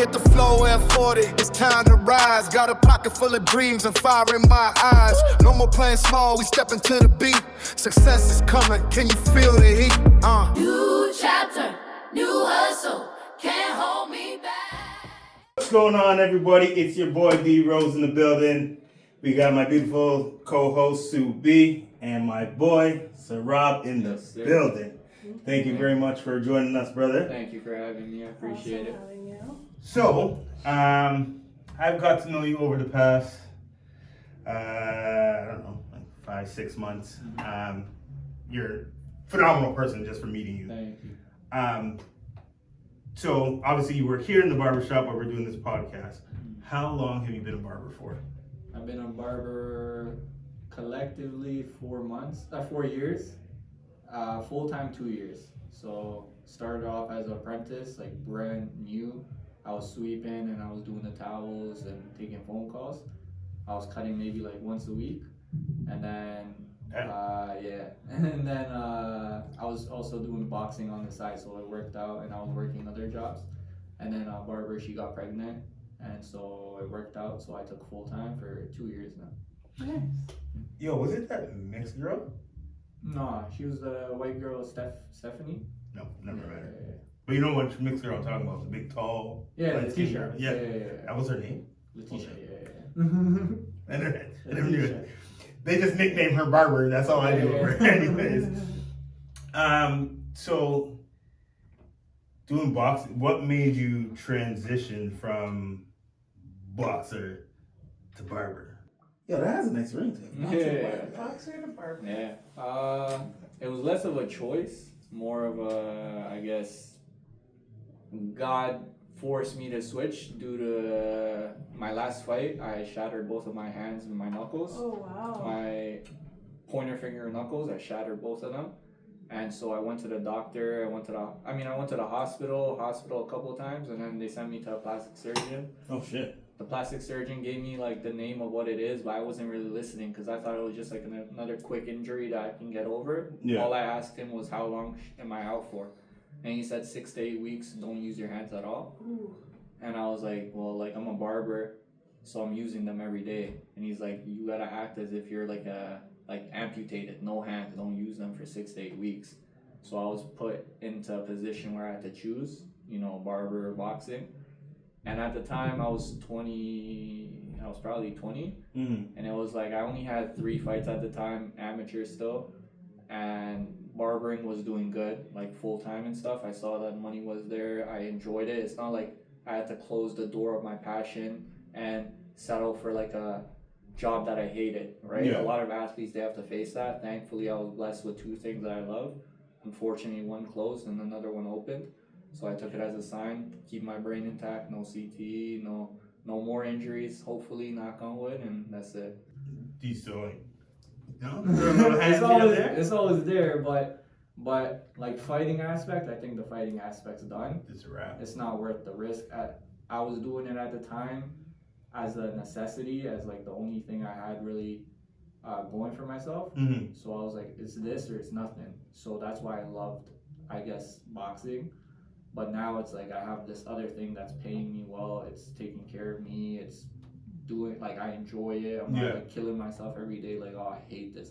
hit the flow at 40, it's time to rise. Got a pocket full of dreams and fire in my eyes. No more playing small, we step into the beat. Success is coming, can you feel the heat? New chapter, new hustle, can't hold me back. What's going on, everybody? It's your boy D.rose in the building. We got my beautiful co-host Sue.B and my boy R.I.S E in the building. Thank you very much for joining us, brother. Thank you for having me. I appreciate it. So, I've got to know you over the past, I don't know, like 5-6 months. You're a phenomenal person just for meeting you. Thank you. So, obviously, you were here in the barbershop while we're doing this podcast. How long have you been a barber for? I've been a barber collectively 4 years. Full-time 2 years. So started off as an apprentice, like brand new. I was sweeping and I was doing the towels and taking phone calls. I was cutting maybe like once a week, and then and then I was also doing boxing on the side, so it worked out, and I was working other jobs. And then Barber, she got pregnant, and so it worked out. So I took full time for 2 years now. Nice. Yo, was it that mixed girl? No, she was the white girl, Stephanie. No, never met her. But you know what mixed girl I'm talking about? The big, tall, Yeah, light-skinned Letitia. girl. Yeah. That was her name? Letitia, I never knew it. They just nicknamed her Barber. That's all I knew of her. Anyways. So, doing boxing, what made you transition from boxer to barber? Yo, that has a nice ring to it. Boxer to barber. Yeah. It was less of a choice, more of a, I guess, God forced me to switch due to my last fight. I shattered both of my hands and my knuckles. Oh, wow. My pointer finger knuckles, I shattered both of them. And so I went to the doctor, I went to the hospital a couple of times, and then they sent me to a plastic surgeon. Oh, shit. The plastic surgeon gave me like the name of what it is, but I wasn't really listening because I thought it was just like another quick injury that I can get over. Yeah. All I asked him was, how long am I out for? And he said 6 to 8 weeks, don't use your hands at all. Ooh. And I was like, well, like I'm a barber, so I'm using them every day. And he's like, you gotta act as if you're like amputated, no hands, don't use them for 6 to 8 weeks. So I was put into a position where I had to choose, barber or boxing. And at the time I was probably 20. Mm-hmm. And it was like, I only had 3 fights at the time, amateur still. And barbering was doing good, like full time and stuff. I saw that money was there. I enjoyed it. It's not like I had to close the door of my passion and settle for like a job that I hated, right? Yeah. A lot of athletes, they have to face that. Thankfully, I was blessed with 2 things that I love. Unfortunately, one closed and another one opened. So I took it as a sign, keep my brain intact, no CTE, no more injuries, hopefully, knock on wood, and that's it. Do you still like, It's always there, but like fighting aspect, I think the fighting aspect's done. It's a wrap. It's not worth the risk. I was doing it at the time as a necessity, as like the only thing I had really going for myself. Mm-hmm. So I was like, it's this or it's nothing. So that's why I loved, I guess, boxing. But now it's like I have this other thing that's paying me well. It's taking care of me. It's doing, like, I enjoy it. I'm not like killing myself every day like, oh, I hate this.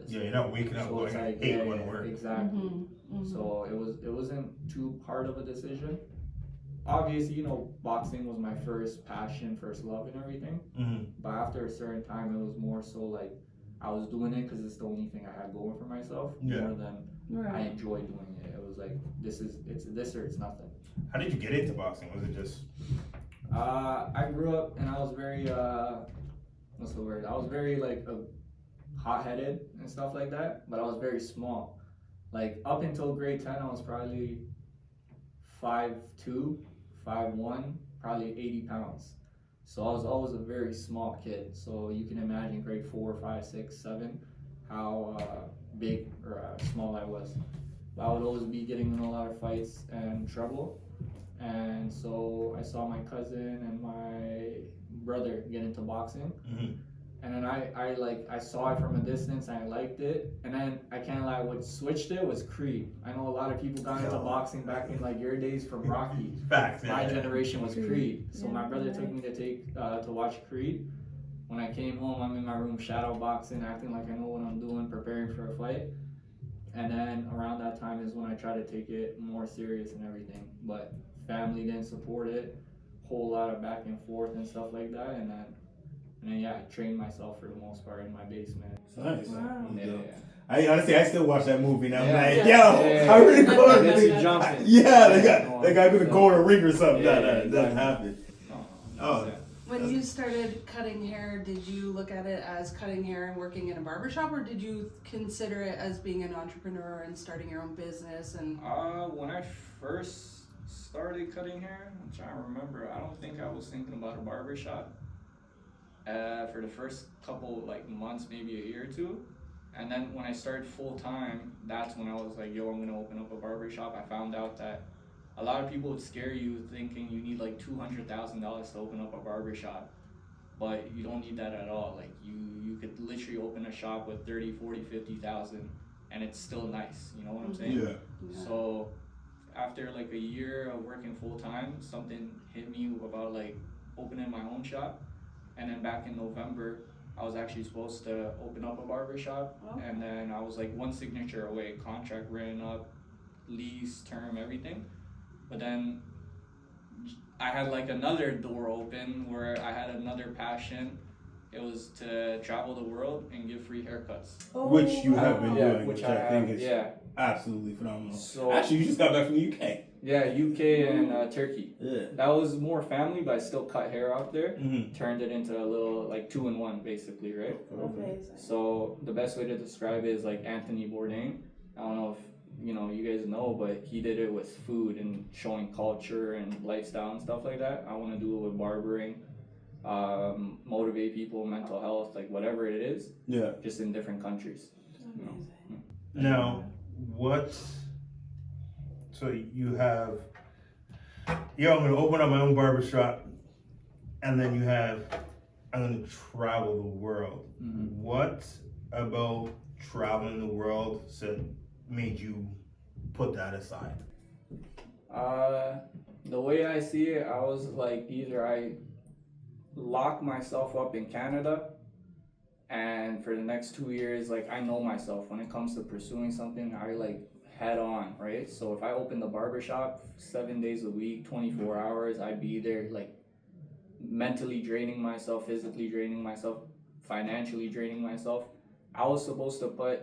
Yeah, you're not waking up going, I hate one work. Exactly. Mm-hmm. So it wasn't too hard of a decision. Obviously, boxing was my first passion, first love and everything. Mm-hmm. But after a certain time, it was more so like I was doing it because it's the only thing I had going for myself, more than I enjoy doing it. It was like, it's this or it's nothing. How did you get into boxing? Was it just? I grew up and I was very, what's the word? I was very like hot-headed and stuff like that, but I was very small. Like up until grade 10, I was probably 5'2", 5'1", probably 80 pounds. So I was always a very small kid. So you can imagine grade 4, 5, 6, 7, how big or small I was. I would always be getting in a lot of fights and trouble. And so I saw my cousin and my brother get into boxing. Mm-hmm. And then I saw it from a distance and I liked it. And then I can't lie, what switched it was Creed. I know a lot of people got into boxing back in like your days from Rocky. Facts. My generation was Creed. So my brother took me to watch Creed. When I came home, I'm in my room shadow boxing, acting like I know what I'm doing, preparing for a fight. And then around that time is when I try to take it more serious and everything. But family didn't support it. Whole lot of back and forth and stuff like that. And then yeah, I trained myself for the most part in my basement. Nice. Wow. Yeah. I honestly, I still watch that movie now. I'm Yeah. like, Yeah. yo, Yeah. I really go Gets you to jumping. Yeah, they got gonna go in a ring or something. Yeah, That doesn't exactly. happen. Oh. When you started cutting hair, did you look at it as cutting hair and working in a barbershop, or did you consider it as being an entrepreneur and starting your own business? And When I first started cutting hair, I'm trying to remember. I don't think I was thinking about a barbershop. For the first couple like months, maybe a year or two, and then when I started full time, that's when I was like, yo, I'm gonna open up a barbershop. I found out that a lot of people would scare you thinking you need like $200,000 to open up a barbershop, but you don't need that at all. Like you could literally open a shop with 30, 40, 50,000 and it's still nice, you know what I'm saying? Yeah. So after like a year of working full time, something hit me about like opening my own shop. And then back in November, I was actually supposed to open up a barbershop. Oh. And then I was like one signature away, contract written up, lease, term, everything. But then I had like another door open where I had another passion. It was to travel the world and give free haircuts. Which you have been Yeah, doing, which I think is absolutely phenomenal. So actually, you just got back from the UK. Yeah, UK and Turkey. Yeah. That was more family, but I still cut hair out there. Mm-hmm. Turned it into a little like 2-in-1 basically, right? amazing. So the best way to describe it is like Anthony Bourdain. I don't know if you guys know, but he did it with food and showing culture and lifestyle and stuff like that. I want to do it with barbering, motivate people, mental health, like whatever it is. Yeah. Just in different countries. Amazing. Now, what? So you have, I'm going to open up my own barbershop, and then I'm going to travel the world. Mm-hmm. What about traveling the world made you put that aside? The way I see it, I was like, either I lock myself up in Canada, and for the next 2 years, like I know myself when it comes to pursuing something, I like head on, right? So if I open the barbershop 7 days a week, 24 hours, I'd be there like mentally draining myself, physically draining myself, financially draining myself. I was supposed to put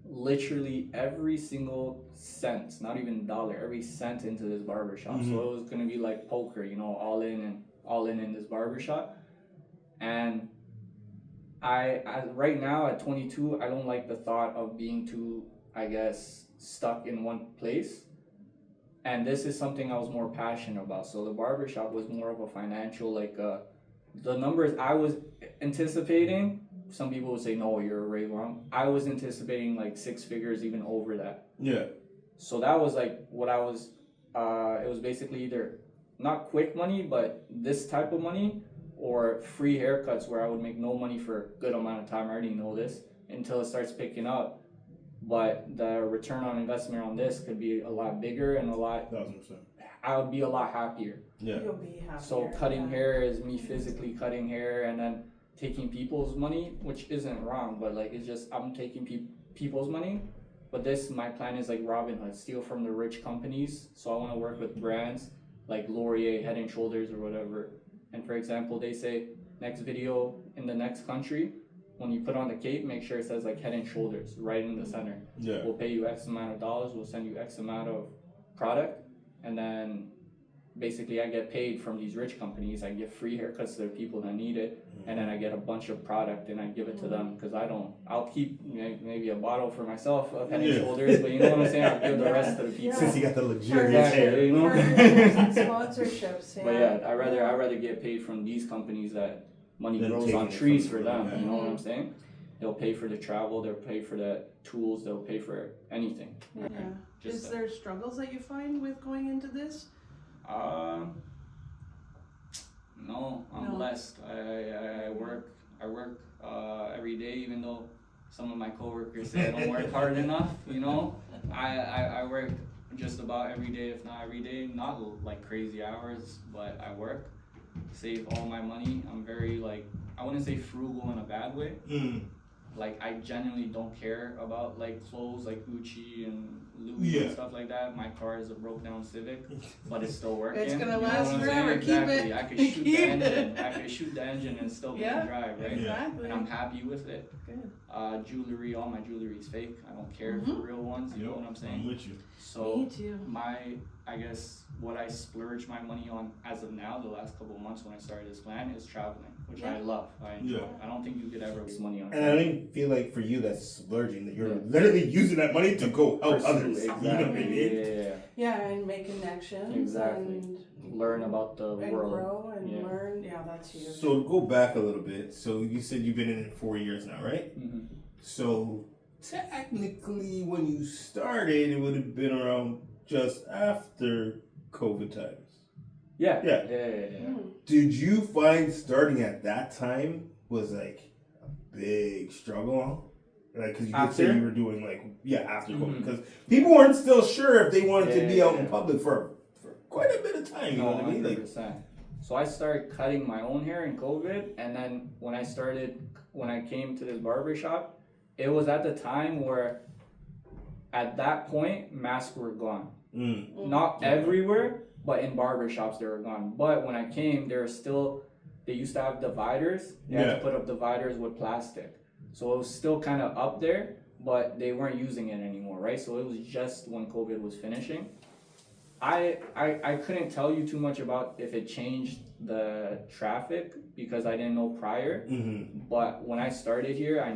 literally every single cent, not even dollar, every cent into this barbershop. Mm-hmm. So it was gonna be like poker, all in this barbershop. And I right now at 22, I don't like the thought of being too, I guess, stuck in one place. And this is something I was more passionate about. So the barbershop was more of a financial, like the numbers I was anticipating. Some people would say, no, you're way wrong. I was anticipating like 6 figures, even over that. Yeah. So that was like what I was, it was basically either not quick money, but this type of money, or free haircuts where I would make no money for a good amount of time. I already know this, until it starts picking up. But the return on investment on this could be a lot bigger and 1,000%. I would be a lot happier. Yeah. You'll be happy. So cutting hair is me physically cutting hair and then taking people's money, which isn't wrong, but like it's just I'm taking people's money. But my plan is like Robin Hood, steal from the rich companies. So I want to work with brands like Laurier, Head and Shoulders, or whatever. And for example, they say next video in the next country, when you put on the cape, make sure it says like Head and Shoulders right in the center. Yeah. We'll pay you X amount of dollars, we'll send you X amount of product, and then basically I get paid from these rich companies. I give free haircuts to the people that need it, and then I get a bunch of product and I give it to them, because I'll keep maybe a bottle for myself of Head and Shoulders, but you know what I'm saying, I'll give the rest to the people. Since you got the luxurious hair. Exactly, you know? Sponsorships, yeah. But yeah, I'd rather get paid from these companies that money Then grows taking on it trees from for them, them, you know what I'm saying? They'll pay for the travel, they'll pay for the tools, they'll pay for anything. Yeah. Just Is there struggles that you find with going into this? No, I'm blessed. I I work every day, even though some of my coworkers say I don't work hard enough. You know, I work just about every day, if not every day. Not like crazy hours, but I work, save all my money. I'm very like, I wouldn't say frugal in a bad way. Like I genuinely don't care about like clothes like Gucci and Louis and stuff like that. My car is a broke down Civic, but it's still working. It's gonna You know last what I'm forever. saying? Keep Exactly. it. I could shoot the Keep engine. I could shoot the engine and still gonna drive, right? Exactly. And I'm happy with it. Good. Jewelry, all my jewelry is fake. I don't care for real ones. You know what I'm saying? I'm with you. So Me too. I guess what I splurge my money on as of now, the last couple of months when I started this plan, is traveling, which I love. I enjoy. I don't think you could ever waste money on. And I don't even feel like for you that's splurging. That you're literally using that money to go help others. Exactly. You know what I mean? Yeah, and make connections. Exactly. And Learn about the and world. grow and learn. Yeah, that's huge. So to go back a little bit. So you said you've been in it 4 years now, right? Mm-hmm. So technically, when you started, it would have been around just after COVID times. Yeah. Did you find starting at that time was like a big struggle? Like, because you did say you were doing like, after COVID. Because people weren't still sure if they wanted to be out in public for quite a bit of time. You know what I mean? 100%. So I started cutting my own hair in COVID, and then when I came to this barber shop, it was at the time where, at that point, masks were gone. Not everywhere, but in barber shops they were gone. But when I came, they used to have dividers. They had to put up dividers with plastic. So it was still kind of up there, but they weren't using it anymore, right? So it was just when COVID was finishing. I couldn't tell you too much about if it changed the traffic because I didn't know prior. But when I started here, I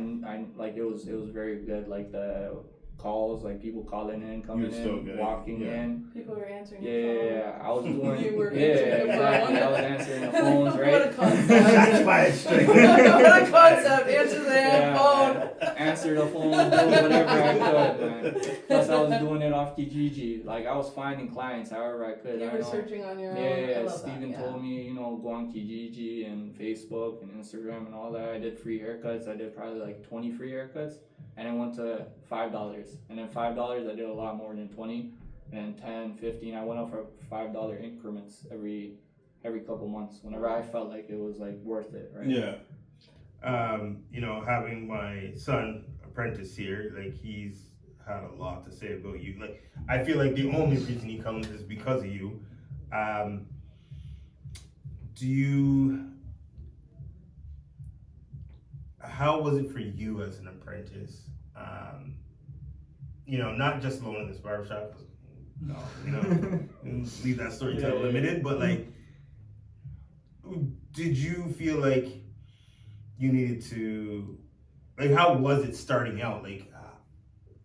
like it was very good. Like the calls, like people calling in, coming in, walking in. People were answering the phone. Yeah, I was doing. You were answering the phone. I was answering the phones, right? What a concept! That's my strength. What a concept! Answer the phone. Answer the phone, do whatever I could, man. Plus, I was doing it off Kijiji. Like I was finding clients however I could. You were searching on your own. Yeah. Steven told me, go on Kijiji and Facebook and Instagram and all that. I did free haircuts. I did probably like 20 free haircuts. And it went to $5. And then $5, I did a lot more than 20. And 10, 15, I went up for $5 increments every couple months. Whenever I felt like it was like worth it, right? Yeah. Having my son apprentice here, like he's had a lot to say about you. Like I feel like the only reason he comes is because of you. How was it for you as an apprentice? Not just alone in this barbershop. Leave that story to the limited. But like, did you feel like you needed to? Like, how was it starting out? Like,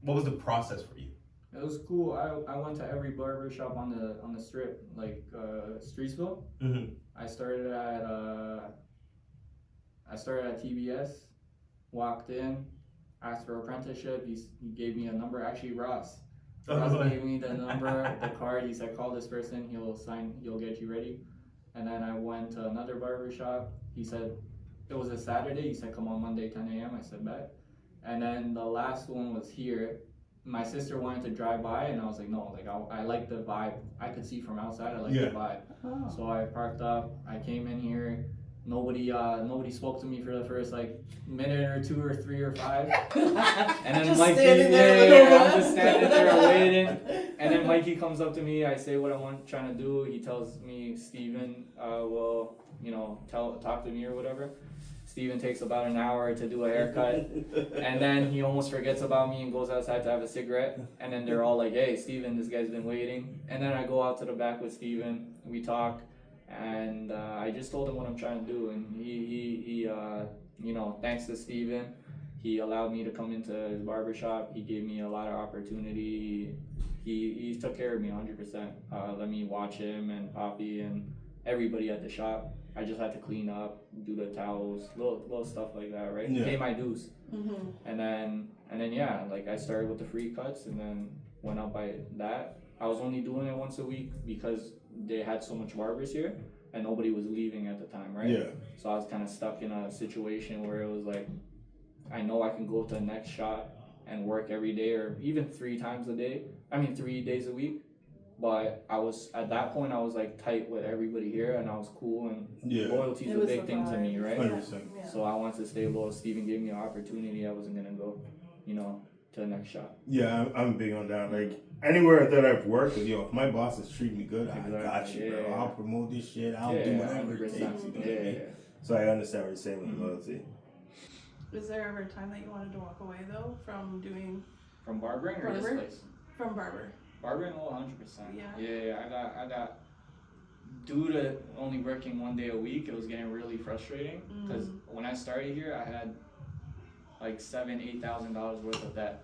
what was the process for you? It was cool. I went to every barber shop on the strip, like Streetsville. I started at TBS. Walked in, asked for apprenticeship. He gave me a number. Actually, Ross gave me the number, the card. He said, "Call this person. He'll get you ready." And then I went to another barber shop. He said it was a Saturday. He said, "Come on Monday, 10 a.m." I said, "Bet." And then the last one was here. My sister wanted to drive by, and I was like, "No, like I like the vibe. I could see from outside. I like the vibe." So I parked up. I came in here. Nobody spoke to me for the first like minute or two or three or five, and then Just Mikey, I'm just standing there waiting, and then Mikey comes up to me. I say what I'm trying to do. He tells me, "Steven, talk to me or whatever." Steven takes about an hour to do a haircut, and then he almost forgets about me and goes outside to have a cigarette, and then they're all like, "Hey, Steven, this guy's been waiting," and then I go out to the back with Steven. We talk. And I just told him what I'm trying to do, and he thanks to Steven, he allowed me to come into his barbershop. He gave me a lot of opportunity. He took care of me 100%. Let me watch him and Poppy and everybody at the shop. I just had to clean up, do the towels, little stuff like that, right? Pay my dues. And then like I started with the free cuts, and then went up by that. I was only doing it once a week because they had so much barbers here, and nobody was leaving at the time, right? Yeah. So I was kind of stuck in a situation where it was like, I know I can go to the next shop and work every day or even 3 days a week. But I was, at that point, I was like tight with everybody here and I was cool, and Yeah. loyalty is It a was big the thing to me, vibe. right? 100%. Yeah. So I wanted to stay loyal. Steven gave me an opportunity. I wasn't going to go, to the next shop. Yeah, I'm big on that. Like, anywhere that I've worked, yo, if my bosses treat me good, I got you, bro. Yeah. I'll promote this shit. I'll do whatever it takes. 100%. You know what I mean? Yeah. So I understand what you're saying with loyalty. Was there ever a time that you wanted to walk away though from doing From barbering or this Barber? place? from Barber? Barbering, 100%. Yeah. Yeah, I got. Due to only working 1 day a week, it was getting really frustrating. Because when I started here, I had like $7,000-8,000 worth of debt,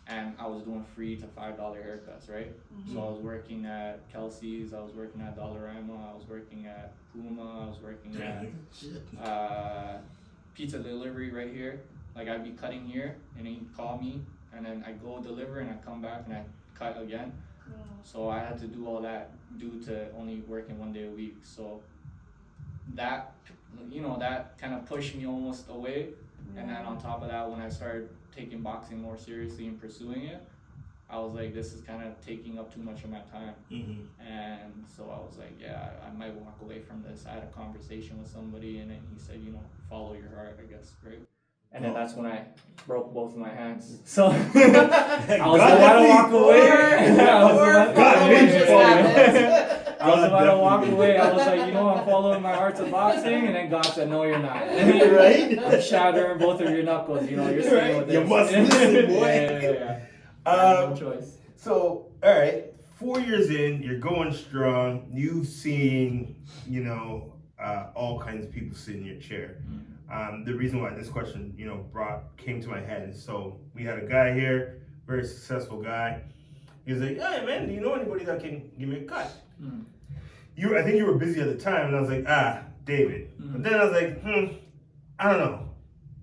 and I was doing $3 to $5 haircuts, right? So I was working at Kelsey's, I was working at Dollarama, I was working at Puma, I was working at pizza delivery right here. Like, I'd be cutting here, and he'd call me, and then I go deliver, and I come back and I cut again. So I had to do all that due to only working 1 day a week. So that, that kind of pushed me almost away. And then on top of that, when I started taking boxing more seriously and pursuing it, I was like, this is kind of taking up too much of my time. And so I was like, yeah, I might walk away from this. I had a conversation with somebody, and then he said, follow your heart, I guess, right? And then that's when I broke both of my hands. So I was about to walk away. I was about to walk away. I was like, I'm following my heart to boxing, and then God said, no, you're not. Right? I'm shattering both of your knuckles. You're staying with this. You must listen, boy. Yeah. I had no choice. So, all right, 4 years in, you're going strong. You've seen, all kinds of people sit in your chair. The reason why this question, came to my head is, so we had a guy here, very successful guy. He was like, hey man, do you know anybody that can give me a cut? I think you were busy at the time, and I was like, David. But then I was like, I don't know.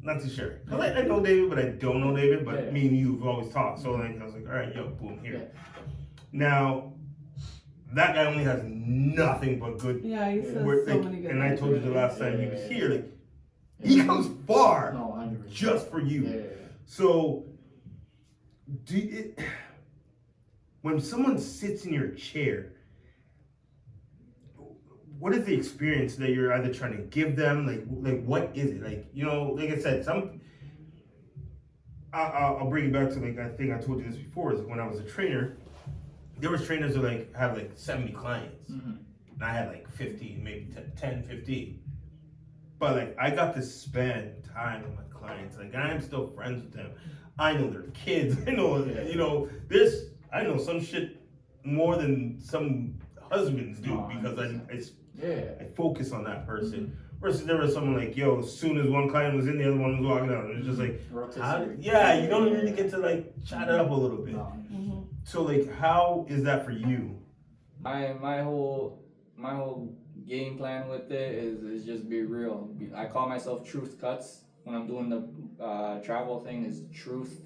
Not too sure. I know David, but I don't know David, but me and you've always talked. So I was like, all right, yo, boom, here. Now, that guy only has nothing but good. Yeah, he says so many good and I things. told you the last time he was here, he comes far No, 100%. just for you. Yeah. So, when someone sits in your chair, what is the experience that you're either trying to give them? Like what is it? Like I said, I'll bring it back to I think I told you this before, is when I was a trainer, there was trainers who have 70 clients. And I had 50, maybe 10, 15. But I got to spend time with my clients. I'm still friends with them. I know their kids. I know, I know some shit more than some husbands do, because I focus on that person. Versus there was someone as soon as one client was in, the other one was walking out. And it's just you don't really get to chat it up a little bit. So how is that for you? My whole game plan with it is just be real. I call myself Truth Cuts. When I'm doing the travel thing, is truth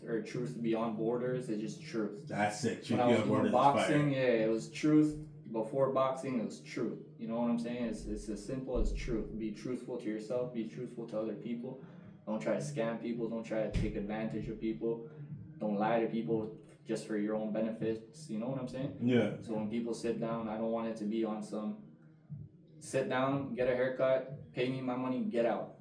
beyond borders. It's just truth. That's it. When I was doing boxing, it was truth. Before boxing, it was truth. You know what I'm saying? It's as simple as truth. Be truthful to yourself. Be truthful to other people. Don't try to scam people. Don't try to take advantage of people. Don't lie to people just for your own benefits. You know what I'm saying? Yeah. So when people sit down, I don't want it to be on some sit down, get a haircut, pay me my money, get out.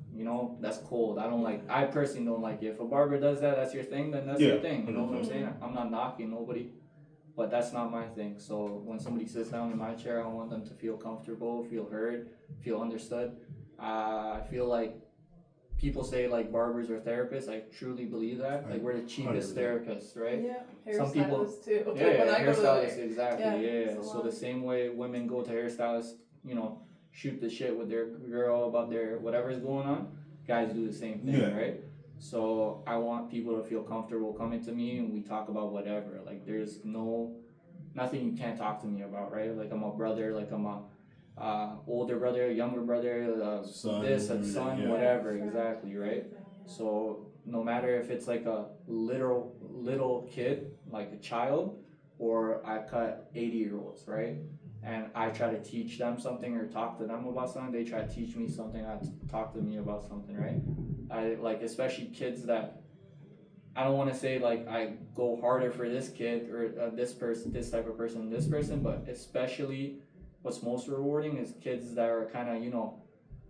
That's cold. I personally don't like it. If a barber does that, that's your thing, then that's your thing. You know what I'm saying? I'm not knocking nobody, but that's not my thing. So when somebody sits down in my chair, I want them to feel comfortable, feel heard, feel understood. I feel like people say barbers are therapists. I truly believe that. We're the cheapest therapists, right? Yeah, Some people, hairstylists too. yeah, hairstylists, exactly, yeah. So salon. the same way women go to hairstylists, shoot the shit with their girl about their whatever's going on, guys do the same thing, right? So I want people to feel comfortable coming to me, and we talk about whatever. There's nothing you can't talk to me about, right? I'm a brother, I'm a older brother, younger brother, Son, a son, yeah. whatever, exactly, right? So no matter if it's a little kid, a child, or I cut 80-year-olds, right? and I try to teach them something or talk to them about something, they try to teach me something, I talk to me about something, right? I like, especially kids that, I don't want to say like I go harder for this kid or this person, this type of person, this person, but especially what's most rewarding is kids that are kind of, you know,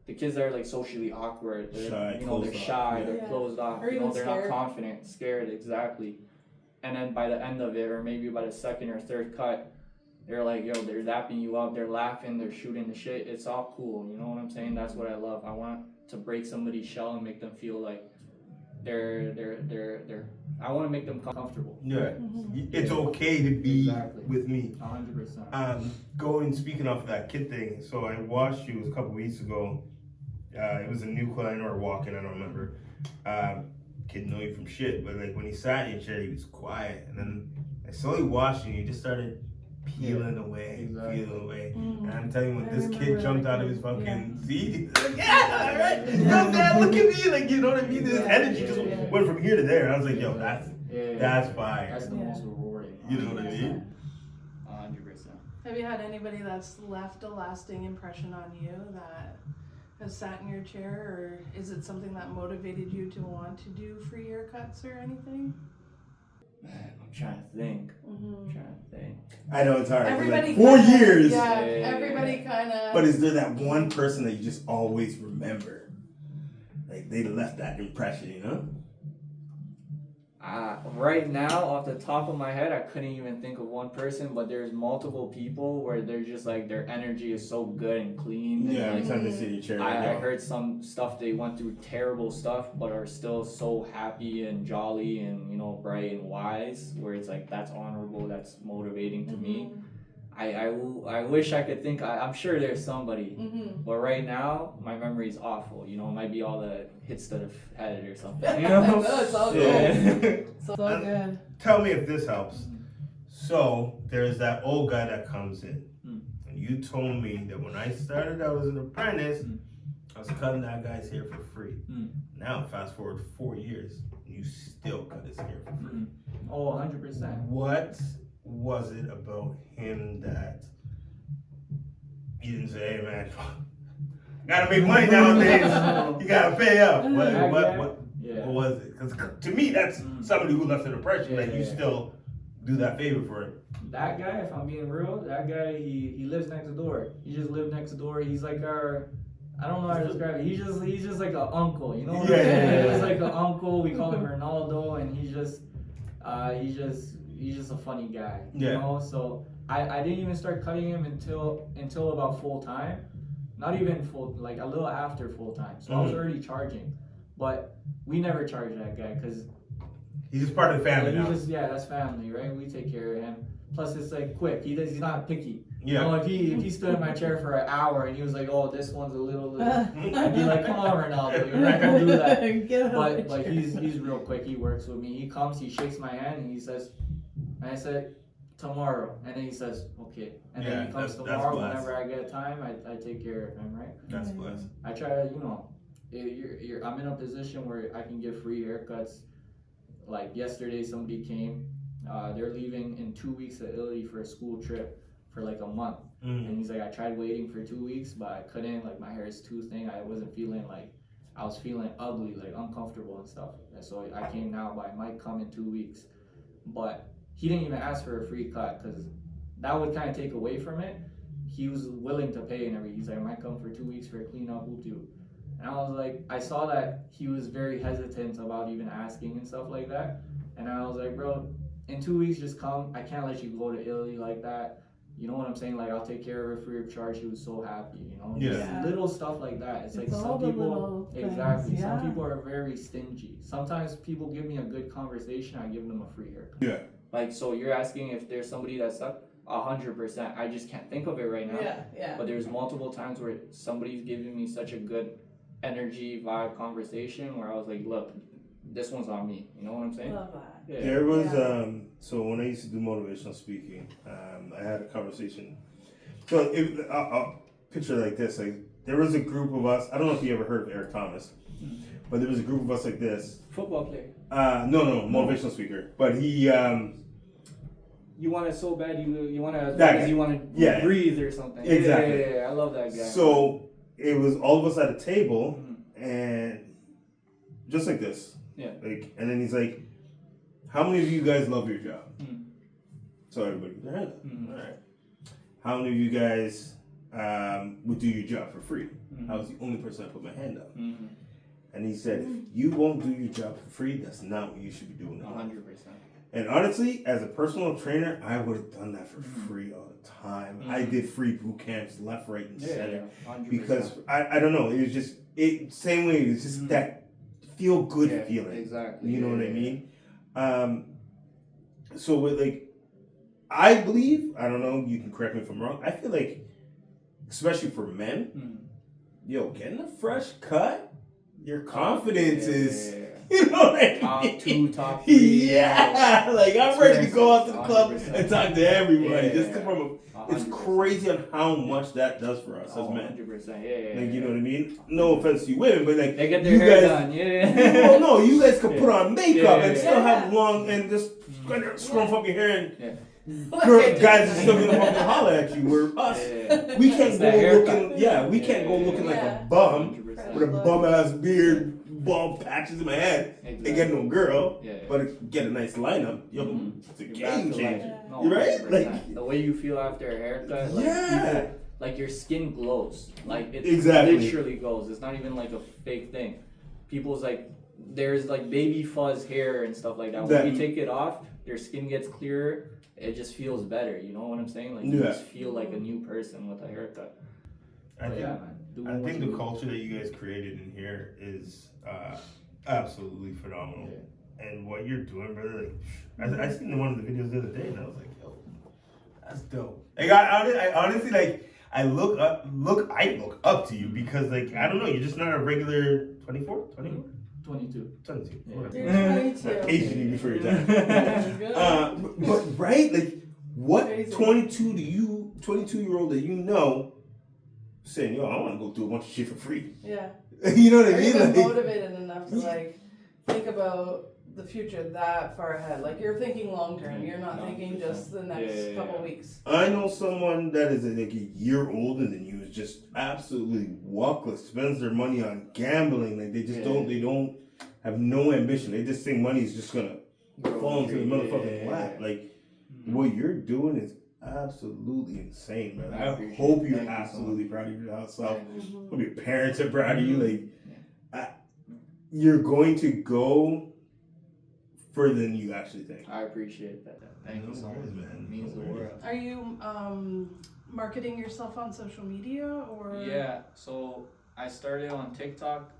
the kids that are like socially awkward, they're, Shy, you know, they're closed shy, off, they're yeah. closed off, Or you know, even they're scared. not confident, scared, exactly. And then by the end of it, or maybe by the second or third cut, they're like, yo, they're dapping you up, they're laughing, they're shooting the shit. It's all cool, you know what I'm saying? That's what I love. I want to break somebody's shell and make them feel like they're I want to make them comfortable. Yeah, it's okay to be Exactly. with me. 100%. Speaking off of that kid thing, so I watched you a couple weeks ago. It was a new client or walking, I don't remember. Kid know you from shit, but like when he sat in your chair, he was quiet, and then I slowly watched you. He just started peeling away, exactly. peeling away. And I'm telling you, when I this remember kid jumped that out of his kid, fucking seat, he's like, yeah, all right, yo, dad, look at me, like, you know what I mean? This energy just went from here to there. I was like, yo, that's fire. That's the most rewarding. You know what I mean? 100%. Have you had anybody that's left a lasting impression on you that has sat in your chair, or is it something that motivated you to want to do free haircuts or anything? Man, I'm trying to think. I know it's hard. 'cause, Everybody like 4 kinda- years. Yeah, Yeah. everybody kind of. But is there that one person that you just always remember? Like they left that impression, you know? Right now, off the top of my head, I couldn't even think of one person, but there's multiple people where they're just like, their energy is so good and clean. Yeah, every And, time they sit in your chair. I like, heard some stuff, they went through terrible stuff, but are still so happy and jolly and, you know, bright and wise, where it's like, that's honorable, that's motivating to me. I wish I could think, I'm sure there's somebody, but right now, my memory's awful, you know, it might be all the hits to the head or something, you know? No, it's all good. It's all good. Tell me if this helps. So there's that old guy that comes in, and you told me that when I started out as an apprentice, I was cutting that guy's hair for free. Now fast forward 4 years, and you still cut his hair for free. Oh, 100%. What was it about him that you didn't say, hey man, gotta make money nowadays, you gotta pay up? What was it? Because to me, that's somebody who left an impression that you still do that favor for him. That guy, if I'm being real, that guy, he lives next door. He just lived next door. He's like our, I don't know how to describe it. He's just like an uncle, you know what I'm saying? He's like an uncle. We call him Ronaldo, and he's just a funny guy. You know? So I didn't even start cutting him until about full time. Not even full, like a little after full time. So I was already charging, but we never charged that guy because he's just part of the family now. That's family, right? We take care of him. Plus, it's like quick. He's not picky. Yeah. You know, if he stood in my chair for an hour and he was like, "Oh, this one's a little," I'd be like, "Come on, Ronaldo, you're not gonna do that." But he's real quick. He works with me. He comes, he shakes my hand, and he says, and I said, "Tomorrow," and then he says, "Okay," and then he comes tomorrow. Whenever I get time, I take care of him, right? That's blessed. I try to, you know, I'm in a position where I can give free haircuts. Like yesterday, somebody came. They're leaving in 2 weeks to Italy for a school trip for like a month. And he's like, I tried waiting for 2 weeks, but I couldn't. Like my hair is too thin. I wasn't feeling like, I was feeling ugly, like uncomfortable and stuff. And so I came now, but I might come in 2 weeks. But he didn't even ask for a free cut because that would kind of take away from it. He was willing to pay and everything. He's like, I might come for 2 weeks for a cleanup, whoop-de-whoop. And I was like, I saw that he was very hesitant about even asking and stuff like that. And I was like, bro, in 2 weeks, just come. I can't let you go to Italy like that. You know what I'm saying? Like, I'll take care of it free of charge. He was so happy, you know? Just little stuff like that. It's like some people, exactly. Some people are very stingy. Sometimes people give me a good conversation, I give them a free haircut. Yeah. Like, so you're asking if there's somebody that's stuck? 100%. I just can't think of it right now. Yeah. But there's multiple times where somebody's giving me such a good energy, vibe, conversation where I was like, look, this one's on me. You know what I'm saying? Love that. Yeah. There was so when I used to do motivational speaking, I had a conversation. So I'll picture like this: like there was a group of us. I don't know if you ever heard of Eric Thomas, but there was a group of us like this. Football player. No, motivational speaker. But he you want it so bad you want to That you guy. want to Yeah. breathe or something. Exactly. Yeah, I love that guy. So it was all of us at a table, Mhm. and just like this. Yeah. Like, and then he's like, "How many of you guys love your job?" Mhm. So everybody put their hand up. Mhm. All right. How many of you guys would do your job for free? Mhm. I was the only person that put my hand up. Mhm. And he said, if you won't do your job for free, that's not what you should be doing. 100%. And honestly, as a personal trainer, I would have done that for Mhm. free all the time. Mhm. I did free boot camps left, right, and center. 100%. Because I don't know, it was just same way. It's just Mhm. that feel good Yeah, feeling. exactly. You know what I Yeah. mean? So with like, I believe, I don't know, you can correct me if I'm wrong. I feel like, especially for men, Mhm. yo, getting a fresh cut, your confidence is, Yeah. you know what I mean? Top 2, top 3. Yeah, like I'm ready to go out to the club 100%. and talk to everybody. Yeah. Just from it's 100%. crazy on how much that does for us as men. 100%. Yeah. Like, you know what I mean? No offense to you women, but like They get their you hair guys, done. Yeah. well, no, you guys can Yeah. put on makeup Yeah. and still have long and just scrunch up your hair and Yeah. guys are still gonna fucking holler at you. Where us, Yeah. we can't It's go that haircut. looking, we can't go looking like Yeah. a bum 100%. with a bum ass beard, bald patches in my head, and get no girl, Yeah. but get a nice lineup. Yo, Mhm. it's a You're game back to changer. life. No, You right? 100%. Like- the way you feel after a haircut, like Yeah. people, like your skin glows, like it Exactly. literally glows. It's not even like a fake thing. People's like there's like baby fuzz hair and stuff like that. When you take it off, their skin gets clearer. It just feels better. You know what I'm saying? Like you Yeah. just feel like a new person with a haircut. I But think, yeah, man. Do I what think you the do. culture that you guys created in here is absolutely phenomenal. Yeah. And what you're doing, brother, like I seen one of the videos the other day, and I was like, yo, that's dope. Like I honestly like I look up to you because like I don't know, you're just not a regular 24, 24, 22. 22, Yeah. whatever. You're 22. Aging you before your time. Good. But right, like what Crazy. 22-year-old that you know saying, yo, I want to go do a bunch of shit for free. Yeah. You know what I Are you mean? even Like, motivated enough to like think about the future that far ahead? Like you're thinking long term. You're not thinking just the next Yeah. couple weeks. I know someone that is like a year older than you is just absolutely walkless, spends their money on gambling. Like they just they don't have no ambition. They just think money is just gonna fall into the motherfucking lap. Like what you're doing is absolutely insane, man. I appreciate hope it. you're Thank you so absolutely proud of yourself. Mhm. Hope your parents are proud of you. Like you're going to go further than you actually think. I appreciate that. Thank you so much, man. It means the No worries. world. Are you marketing yourself on social media or? Yeah, so I started on TikTok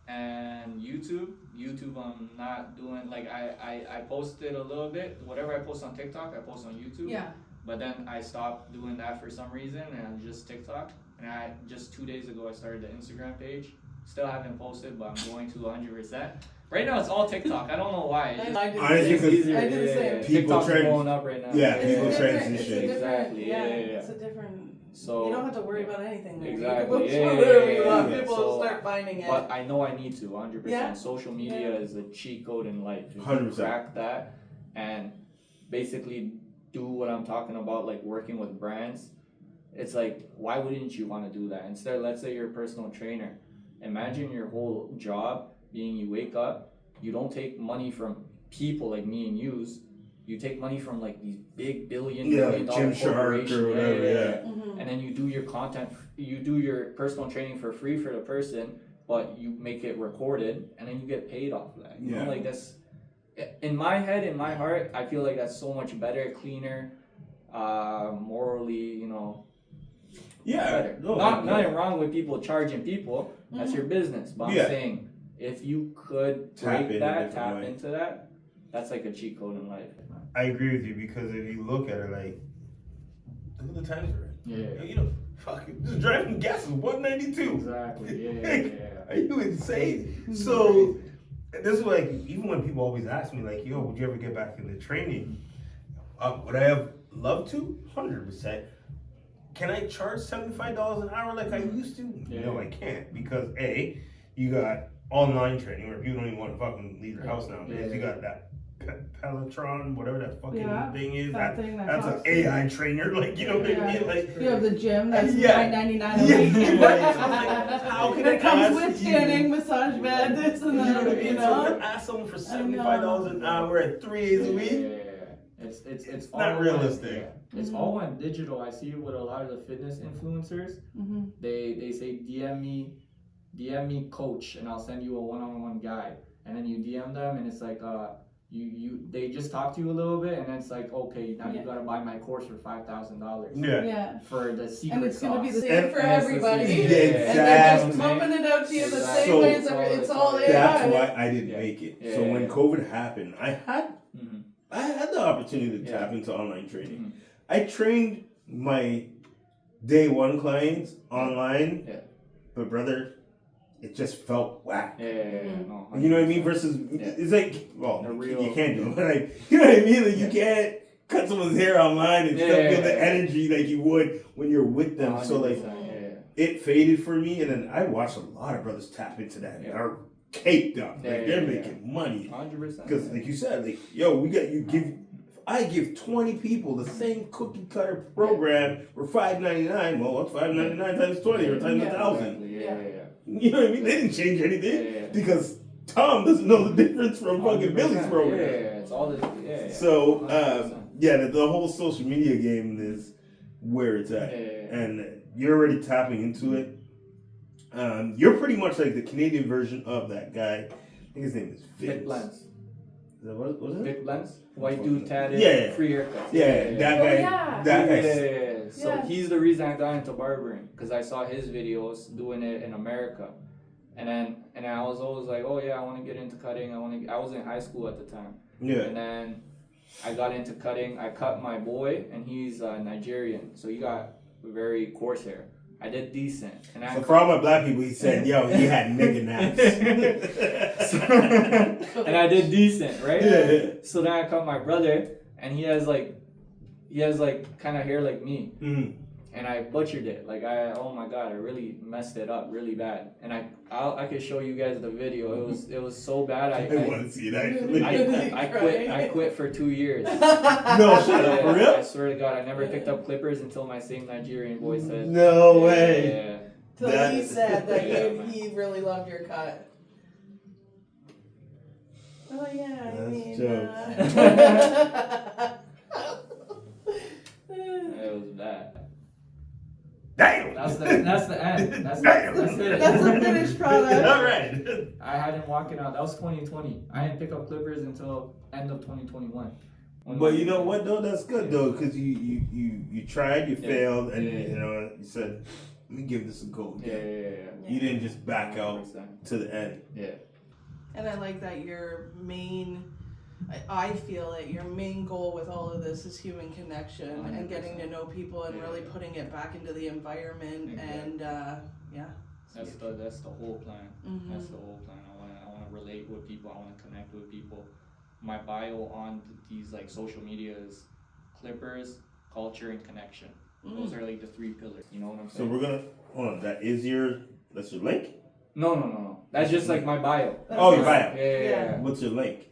and YouTube. YouTube I'm not doing, like I posted a little bit. Whatever I post on TikTok, I post on YouTube. Yeah. But then I stopped doing that for some reason and just TikTok. And I just 2 days ago I started the Instagram page. Still haven't posted, but I'm going to 100%. Right now it's all TikTok. I don't know why. It's just, I did Honestly, the because same. I did the same. People TikTok's trend- blowing up right now. Yeah, It's people a different- transition. It's a different, Exactly, yeah, yeah. it's a different. So You don't have to worry about anything. There. Exactly, You can post yeah, whatever you yeah, want. yeah. People So, will start finding it. But I know I need to 100%. Yeah. Social media is a cheat code in life. If you 100%. crack that and basically do what I'm talking about, like working with brands, it's like, why wouldn't you want to do that? Instead, let's say you're a personal trainer. Imagine your whole job being you wake up, you don't take money from people like me and yous. You take money from like these big billion Like dollar Jim Shark corporations. or whatever, yeah. Mhm. And then you do your content, you do your personal training for free for the person, but you make it recorded, and then you get paid off of that. You know, Yeah. like that's in my head, in my heart, I feel like that's so much better, cleaner, morally, you know, Yeah. better. No, Nothing wrong with people charging people. That's your business. But Yeah. I'm saying, if you could Tap break in a that, different tap way. into that, that's like a cheat code in life. I agree with you because if you look at it, like, look at the times we're in. Yeah. You know, fucking just driving gas is 192. Exactly. Yeah. Like, Yeah. Are you insane? So this is like even when people always ask me like, "Yo, would you ever get back into training?" Would I have loved to? 100%. Can I charge $75 an hour like I used to? Yeah. No, I can't because A, you got online training where people don't even want to fucking leave their house nowadays. Yeah. You got that Peloton, whatever that fucking Yeah, thing is. that thing that that's an costs- AI trainer. Like, you know what I Yeah. mean? Like, You have the gym that's Yeah. $9.99 a yeah, week. right. So I'm like, how can I It comes ask with you? tanning, massage bed, this and You know what I that, mean? you So know? to ask someone for $75 an hour at 3 days a week, It's not all realistic. It's all went digital. I see it with a lot of the fitness influencers. Mm-hmm. They say DM me coach, and I'll send you a one-on-one guide. And then you DM them, and it's like they just talk to you a little bit, and then it's like, okay, now you gotta buy my course for $5,000. yeah. For the secret And it's gonna be the sauce. same for everybody. Yeah, And they're just exactly. pumping it out to you the Exactly. same way as So- it's all AI. That's why I didn't Yeah. make it. Yeah, So yeah, when yeah. COVID happened, I had Mhm. the opportunity to Yeah. tap into online training. Mhm. I trained my day one clients online, Yeah. but brother, it just felt whack. Yeah. No, You know what I mean? 100%. Versus, Yeah. it's like, well, A you real- can't do it. But like, you know what I mean? Like, you can't cut someone's hair online and still Yeah. feel the energy like you would when you're with them. So like, 100%, yeah. it faded for me, and then I watched a lot of brothers tap into that and Yeah. are caked up. Yeah, Like, yeah, they're yeah. making money. 100%. Because, like you said, like, yo, if I give 20 people the same cookie cutter program for $5.99, well, what's $5.99 times 20 or times 1,000? Exactly. Yeah. You know what I mean? They didn't change anything Yeah. because Tom doesn't know the difference from fucking 100%. Billy's program. Yeah, it's all this. Yeah. So, 100%. the whole social media game is where it's at. Yeah. And you're already tapping into it. You're pretty much like the Canadian version of that guy. I think his name is Vince. Vic Blends. Is that what is it? Vic Blends. White dude tatted. Yeah. Free haircuts. Yeah, that Oh, guy. yeah. That guy. Yeah. So Yeah. he's the reason I got into barbering, because I saw his videos doing it in America, and I was always like, oh yeah, I want to get into cutting. I was in high school at the time, Yeah. and then I got into cutting. I cut my boy, and he's Nigerian, so he got very coarse hair. I did decent, and So for all my black people, he said, yo, he had nigga naps. and I did decent, right? Yeah. So then I cut my brother, and he has like kind of hair like me, Mhm. and I butchered it. Like oh my god, I really messed it up really bad. And I could show you guys the video. It was so bad. I want to see it actually. I quit for 2 years. No, shut up, for I real? swear to God, I never picked up clippers until my same Nigerian boy said. No way. Yeah. Till he That- said that Yeah. he really loved your cut. Oh yeah, I That's mean. It was bad. Damn. That's the end. That's it. That's the finished product. All right. I had him walking out. That was 2020. I didn't pick up clippers until end of 2021. But you know what though? That's good though, because you tried, you failed, and you know you said, let me give this a go Yeah. again. You didn't just back out 100%. to the end. Yeah. And I like that your main, I feel it, your main goal with all of this is human connection and getting to know people and really putting it back into the environment. Exactly. And yeah. That's the whole plan. Mhm. That's the whole plan. I want to relate with people. I want to connect with people. My bio on these like social media is clippers, culture, and connection. Those are like the 3 pillars. You know what I'm So saying? we're gonna hold on. That's your link. No. That's just like my bio. Oh, your bio. Yeah. What's your link?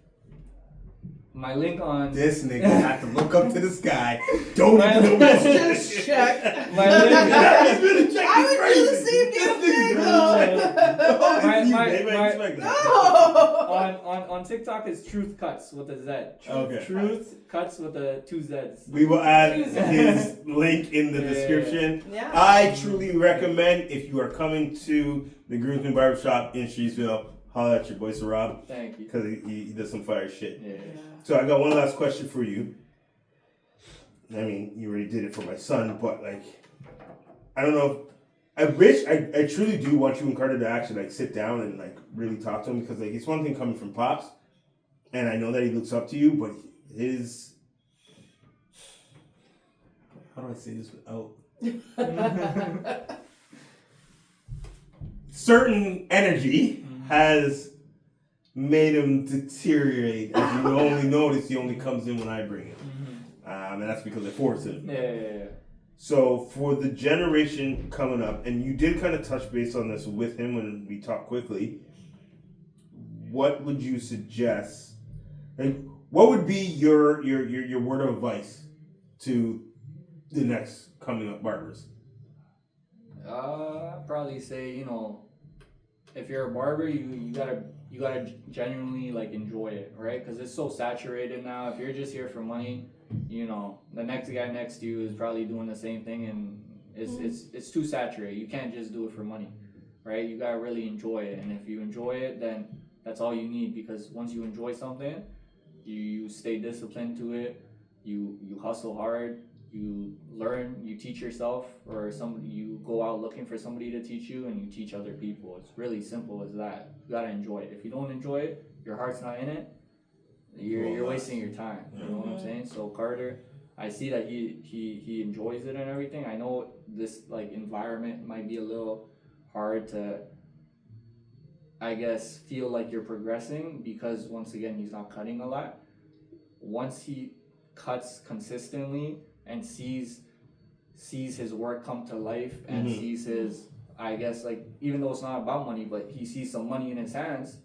My link on This nigga had to look up to the sky. Don't My- even know Let's what just check. my link. I was gonna check. I He's would do the crazy. same This damn nigga's thing really though. Oh, it's My- you, my- babe. I my- expect that. No. on TikTok is Truth Cuts with a Z. Okay. Truth Cuts with the 2 Z's. We will add Jesus. his link in the Yeah. description. Yeah. I truly recommend if you are coming to the Groomsman Barbershop in Streetsville, holler at your boy Sir Rob Thank you. because he does some fire shit. Yeah. So I got one last question for you. I mean, you already did it for my son, but like, I don't know. I truly do want you and Carter to actually like sit down and like really talk to him because like it's one thing coming from Pops, and I know that he looks up to you, but his, how do I say this without certain energy has made him deteriorate. As you only notice, he only comes in when I bring him. And that's because I force him. Yeah. So for the generation coming up, and you did kind of touch base on this with him when we talked quickly, what would you suggest? Like, what would be your word of advice to the next coming up barbers? I'd probably say, you know, if you're a barber, you gotta genuinely like enjoy it, right? Because it's so saturated now. If you're just here for money, you know, the next guy next to you is probably doing the same thing, and it's too saturated. You can't just do it for money, right? You gotta really enjoy it, and if you enjoy it, then that's all you need. Because once you enjoy something, you stay disciplined to it. You hustle hard. You learn, you teach yourself, or you go out looking for somebody to teach you, and you teach other people. It's really simple as that. You gotta enjoy it. If you don't enjoy it, your heart's not in it, you're wasting your time. You know what I'm saying? So Carter, I see that he enjoys it and everything. I know this like environment might be a little hard to, I guess, feel like you're progressing, because once again, he's not cutting a lot. Once he cuts consistently and sees his work come to life, and sees his, I guess, like, even though it's not about money, but he sees some money in his hands,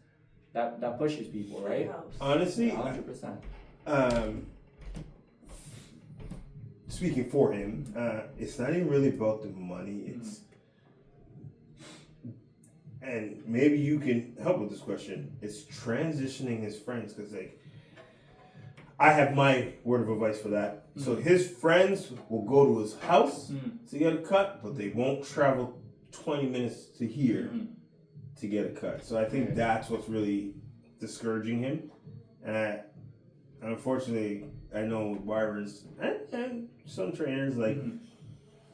that pushes people, right? Honestly, 100%. Speaking for him, it's not even really about the money. It's and maybe you can help with this question. It's transitioning his friends, because like, I have my word of advice for that. So his friends will go to his house to get a cut, but they won't travel 20 minutes to here to get a cut. So I think that's what's really discouraging him. And unfortunately, I know with barbers and some trainers, like,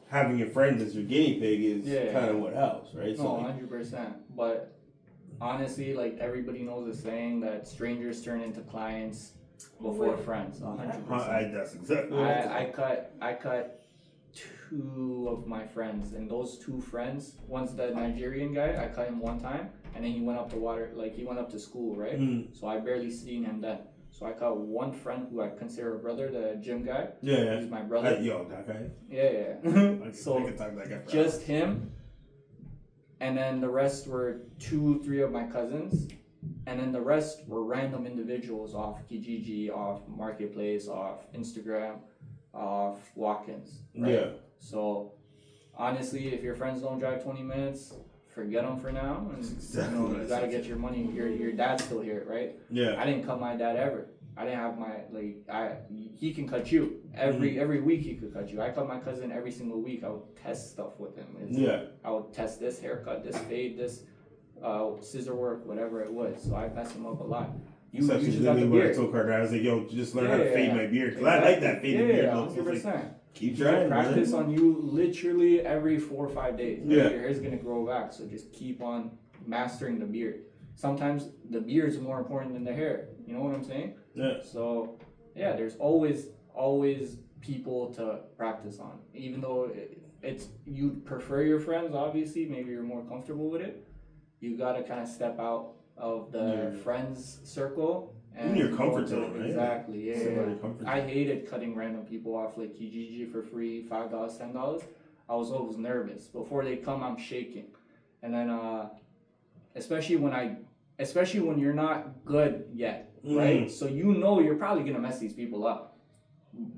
having your friends as your guinea pig is kind of what helps, right? No, 100%. But honestly, like, everybody knows the saying that strangers turn into clients before friends. 100%. That's exactly I cut 2 of my friends, and those 2 friends, one's the Nigerian guy. I cut him one time, and then he went up to he went up to school, right? So I barely seen him then. So I cut one friend who I consider a brother, the gym guy. Yeah. He's my brother. That guy. Yeah. So I can talk that guy for just him, and then the rest were 2-3 of my cousins, and then the rest were random individuals off Kijiji, off Marketplace, off Instagram, off walk-ins. Right? Yeah. So honestly, if your friends don't drive 20 minutes, forget them for now, and you gotta get your money. Your dad's still here, right? Yeah. I didn't cut my dad ever. I didn't have he can cut you every week. He could cut you. I cut my cousin every single week. I would test stuff with him. I would test this haircut, this fade, this scissor work, whatever it was. So I messed him up a lot. You just got the beard. I told Carter, I was like, yo, just learn how to fade my beard, because I like that faded beard. 100%. Keep trying. Practice on you literally every 4 or 5 days. Right? Yeah. Your hair's gonna grow back, so just keep on mastering the beard. Sometimes the beard is more important than the hair. You know what I'm saying? Yeah. So yeah, there's always people to practice on. Even though it's you'd prefer your friends, obviously, maybe you're more comfortable with it. You gotta kind of step out of the friends circle. And in your comfort zone, right? Exactly, yeah. I hated cutting random people off like Kijiji for free, $5, $10. I was always nervous. Before they come, I'm shaking. And then, especially when you're not good yet, right? So you know you're probably gonna mess these people up.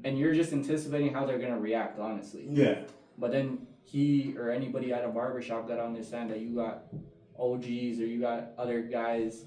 And you're just anticipating how they're gonna react, honestly. Yeah. But then he or anybody at a barbershop gotta understand that you got OGs or you got other guys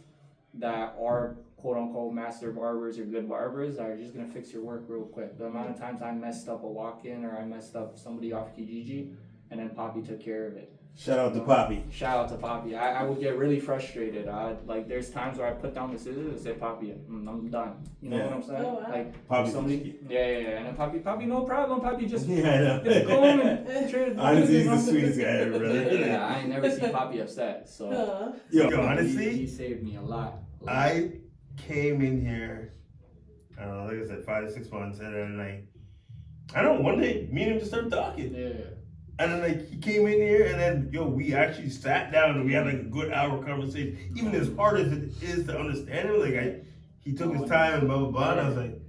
that are quote unquote master barbers or good barbers that are just gonna fix your work real quick. The amount of times I messed up a walk-in or I messed up somebody off Kijiji, and then Poppy took care of it. Shout out to Poppy. Shout out to Poppy. I would get really frustrated. Like there's times where I put down the scissors and say, Poppy, I'm done. You know what I'm saying? Oh, wow. Like Poppy. somebody, yeah. And then Poppy, no problem. Poppy, just I know. get the comb and honestly, he's the sweetest guy ever, brother. Yeah, I ain't never seen Poppy upset. So yo, honestly, he saved me a lot. I came in here, I don't know, like I said, 5 to 6 months, and then like, I don't know, one day me and him just started talking. Yeah. And then like he came in here, and then we actually sat down and we had like a good hour conversation. Even as hard as it is to understand him, like he took his time and blah blah blah. And I was like,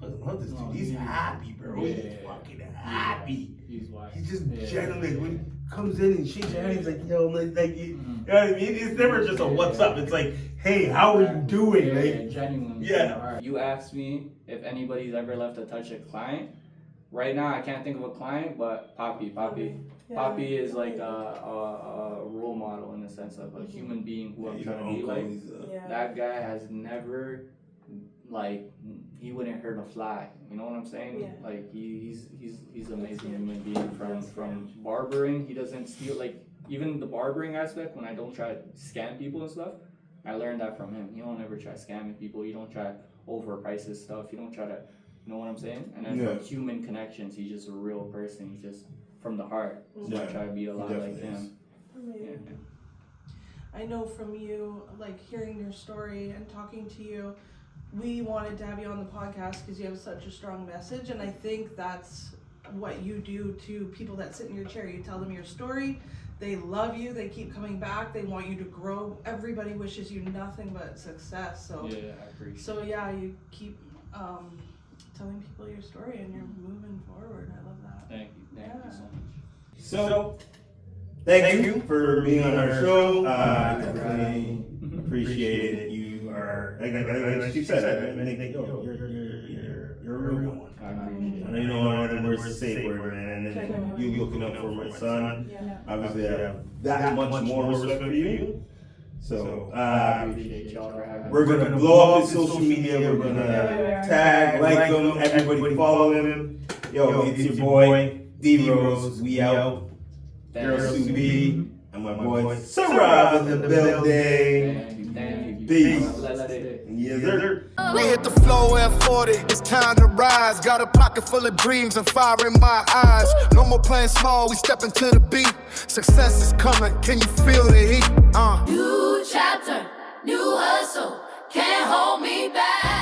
I love this dude. He's happy, bro. He's fucking happy. He's just genuinely. comes in and shakes your hand. He's like, yo, you know what I mean? It's never just a what's up. It's like, hey, how are you doing? Yeah, genuinely. Yeah. You asked me if anybody's ever left a touch a client. Right now, I can't think of a client, but Poppy is like a role model in the sense of a human being who I'm trying to be like. That guy has never, like, he wouldn't hurt a fly. You know what I'm saying? Yeah. Like he's an amazing human being. From barbering, he doesn't steal. Like even the barbering aspect, when I don't try to scam people and stuff, I learned that from him. You don't ever try scamming people. You don't try overprice his stuff. You don't try to. You know what I'm saying? And then from human connections, he's just a real person. He's just from the heart. So I try to be a lot like him. Amazing. I know from you, like hearing your story and talking to you, we wanted to have you on the podcast because you have such a strong message, and I think that's what you do to people that sit in your chair. You tell them your story, they love you, they keep coming back, they want you to grow. Everybody wishes you nothing but success. So I appreciate. So yeah, you keep telling people your story and you're moving forward. I love that. Thank you so much. So, thank you for being on our show. Definitely appreciate it. You are, like you said, I think you're a real one. I appreciate I know you know what the words to say for it, man. And you looking up for my son. Obviously, I have that much more respect for you. So, I appreciate y'all for having me. we're gonna blow up his social media. We're gonna tag, like him, everybody follow him. Yo, it's your boy D.Rose. We out. Girl Sue.B. and my boy R.I.S.E in the building. Thank you. Peace. Let's stay. Yes, sir. We hit the flow at 40, it's time to rise. Got a pocket full of dreams and fire in my eyes. No more playing small, we step into the beat. Success is coming, can you feel the heat? New chapter, new hustle, can't hold me back.